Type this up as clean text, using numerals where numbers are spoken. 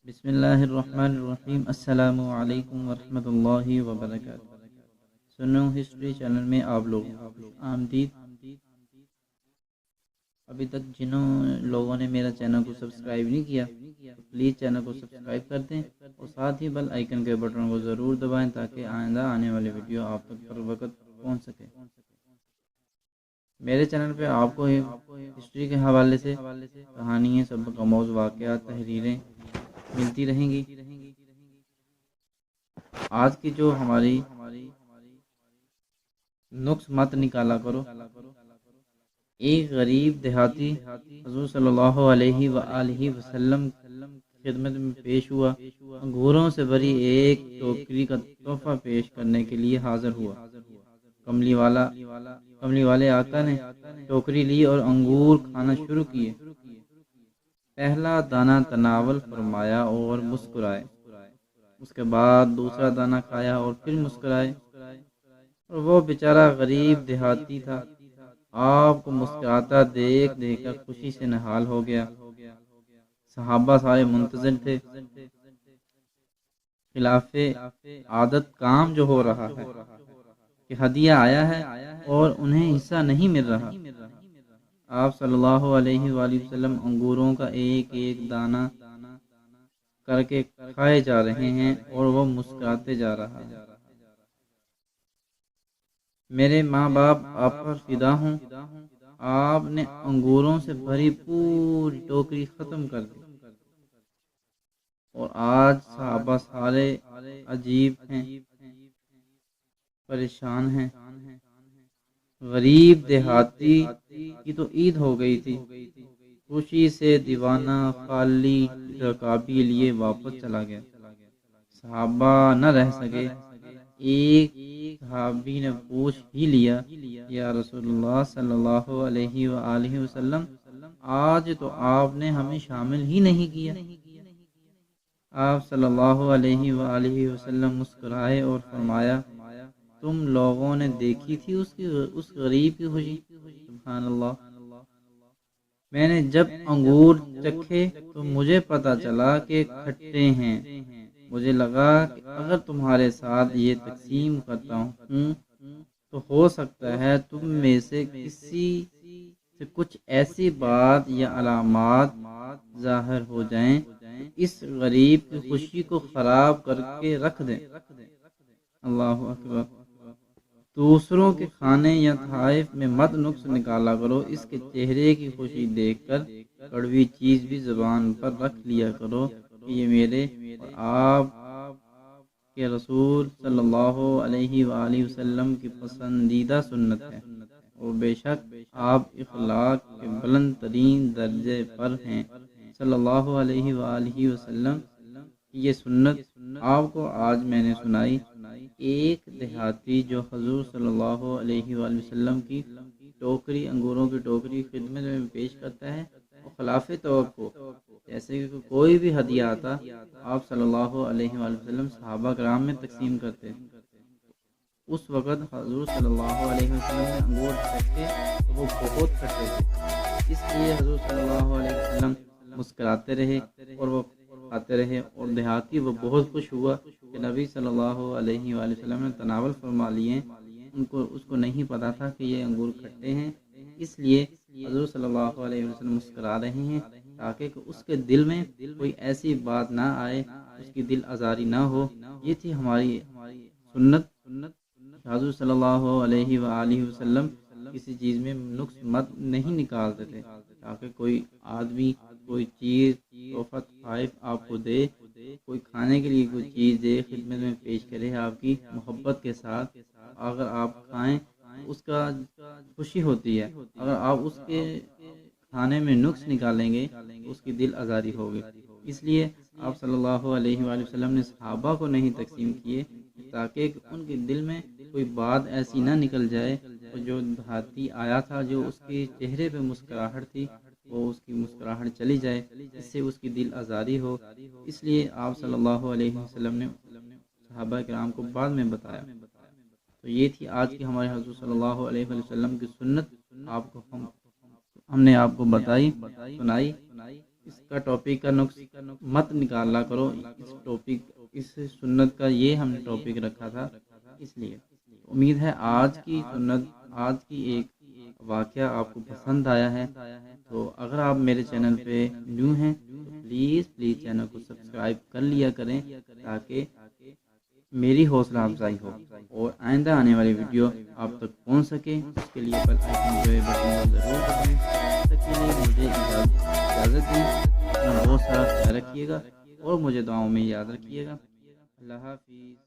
بسم اللہ الرحمن الرحیم۔ السلام علیکم ورحمۃ اللہ وبرکاتہ۔ سنو ہسٹری چینل میں آپ لوگوں کو خوش آمدید۔ ابھی تک جنہوں لوگوں نے میرا چینل کو سبسکرائب نہیں کیا تو پلیز چینل کو سبسکرائب کر دیں اور ساتھ ہی بیل آئیکن کے بٹن کو ضرور دبائیں تاکہ آئندہ آنے والی ویڈیو آپ تک پر وقت پہنچ سکے۔ میرے چینل پہ آپ کو ہسٹری کے حوالے سے کہانیاں، سبق آموز واقعات، تحریریں ملتی رہیں گی۔ آج کی جو ہماری نقص مت نکالا کرو۔ ایک غریب دیہاتی حضور صلی اللہ علیہ وآلہ وسلم کی خدمت میں پیش ہوا، انگوروں سے بھری ایک ٹوکری کا تحفہ پیش کرنے کے لیے حاضر ہوا۔ کملی والے آقا نے ٹوکری لی اور انگور کھانا شروع کیے۔ پہلا دانہ تناول فرمایا اور مسکرائے، اس کے بعد دوسرا دانہ کھایا اور پھر مسکرائے، اور وہ بیچارہ غریب دیہاتی تھا، آپ کو مسکراتا دیکھ کر خوشی سے نہال ہو گیا۔ صحابہ سارے منتظر تھے، خلاف عادت کام جو ہو رہا ہے کہ ہدیہ آیا ہے اور انہیں حصہ نہیں مل رہا۔ آپ صلی اللہ علیہ وآلہ وسلم انگوروں کا ایک ایک دانہ کر کے کھائے جا رہے ہیں اور وہ مسکراتے جا رہا ہے۔ میرے ماں باپ آپ پر فدا ہوں، آپ نے انگوروں سے بھری پوری ٹوکری ختم کر دی، اور آج صحابہ سارے عجیب ہیں، پریشان ہیں۔ غریب دیہاتی کی تو عید ہو گئی تھی، خوشی سے دیوانہ خالی رکابی لیے واپس چلا گیا۔ صحابہ نہ رہ سکے، ایک صحابی نے پوچھ ہی لیا، یا رسول اللہ صلی اللہ علیہ وآلہ وسلم، آج تو آپ نے ہمیں شامل ہی نہیں کیا۔ آپ صلی اللہ علیہ وآلہ وسلم مسکرائے اور فرمایا، تم لوگوں نے دیکھی تھی اس غریب کی خوشی؟ سبحان اللہ۔ میں نے جب انگور چکھے تو مجھے پتا چلا کہ کھٹے ہیں، مجھے لگا کہ اگر تمہارے ساتھ یہ تقسیم کرتا ہوں تو ہو سکتا ہے تم میں سے کسی سے کچھ ایسی بات یا علامات ظاہر ہو جائیں تو اس غریب کی خوشی کو خراب کر کے رکھ دیں۔ اللہ اکبر۔ دوسروں کے کھانے یا تحائف میں مت نقص نکالا کرو، اس کے چہرے کی خوشی دیکھ کر کڑوی چیز بھی زبان پر رکھ لیا کرو کہ یہ میرے اور آپ کے رسول صلی اللہ علیہ وآلہ وسلم کی پسندیدہ سنت ہے، اور بے شک آپ اخلاق کے بلند ترین درجے پر ہیں۔ صلی اللہ علیہ وآلہ وسلم کی یہ سنت آپ کو آج میں نے سنائی۔ ایک دیہاتی جو حضور صلی اللہ علیہ وآلہ وسلم کی ٹوکری، انگوروں کی ٹوکری خدمت میں پیش کرتا ہے، اور خلاف توقع جیسے کہ کوئی بھی ہدیہ آتا آپ صلی اللہ علیہ وآلہ وسلم صحابہ کرام میں تقسیم کرتے۔ اس وقت حضور صلی اللہ علیہ وسلم نے انگور چکھے تو وہ بہت کھٹے تھے، اس لیے حضور صلی اللہ علیہ وسلم مسکراتے رہے اور وہ کھاتے رہے، اور دیہاتی وہ بہت خوش ہوا کہ نبی صلی اللہ علیہ وآلہ وسلم نے تناول فرما لیے۔ اس کو نہیں پتا تھا کہ یہ انگور کھٹے ہیں، اس لیے حضور صلی اللہ علیہ وسلم مسکرا رہے ہیں تاکہ اس کے دل میں کوئی ایسی بات نہ آئے، اس کی دل آزاری نہ ہو۔ یہ تھی ہماری سنت۔ حضور صلی اللہ علیہ وآلہ وسلم کسی چیز میں نقص مت نہیں نکالتے تھے، تاکہ کوئی آدمی کوئی چیز تحفہ تحائف آپ کو دے، کوئی کھانے کے لیے کوئی چیز دے، خدمت میں پیش کرے آپ کی محبت کے ساتھ، اگر آپ کھائیں تو اس کا خوشی ہوتی ہے، اگر آپ اس کے کھانے میں نقص نکالیں گے تو اس کی دل آزاری ہوگی۔ اس لیے آپ صلی اللہ علیہ وآلہ وسلم نے صحابہ کو نہیں تقسیم کیے تاکہ ان کے دل میں کوئی بات ایسی نہ نکل جائے، اور جو دیہاتی آیا تھا جو اس کے چہرے پہ مسکراہٹ تھی وہ اس کی مسکراہٹ چلی جائے، اس سے اس کی دل آزاری ہو۔ اس لیے آپ صلی اللہ علیہ وسلم نے صحابہ کرام کو بعد میں بتایا۔ تو یہ تھی آج کی ہمارے حضور صلی اللہ علیہ وسلم کی سنت، آپ کو ہم نے آپ کو بتائی، سنائی۔ اس کا ٹاپک کا نقص مت نکالا کرو، اس ٹاپک اس سنت کا یہ ہم نے ٹاپک رکھا تھا، اس لیے امید ہے آج کی سنت، آج کی ایک واقعہ آپ کو پسند آیا ہے۔ تو اگر آپ میرے چینل پہ نیو ہیں تو پلیز چینل کو سبسکرائب کر لیا کریں تاکہ میری حوصلہ افزائی ہو اور آئندہ آنے والی ویڈیو آپ تک پہنچ سکے۔ اس کے لیے بیل آئیکن جو ہے بٹن کو ضرور دبائیں۔ تب تک کے لیے مجھے اجازت دیں، اپنا بہت سارا خیال رکھیے گا اور مجھے دعاؤں میں یاد رکھیے گا۔ اللہ حافظ۔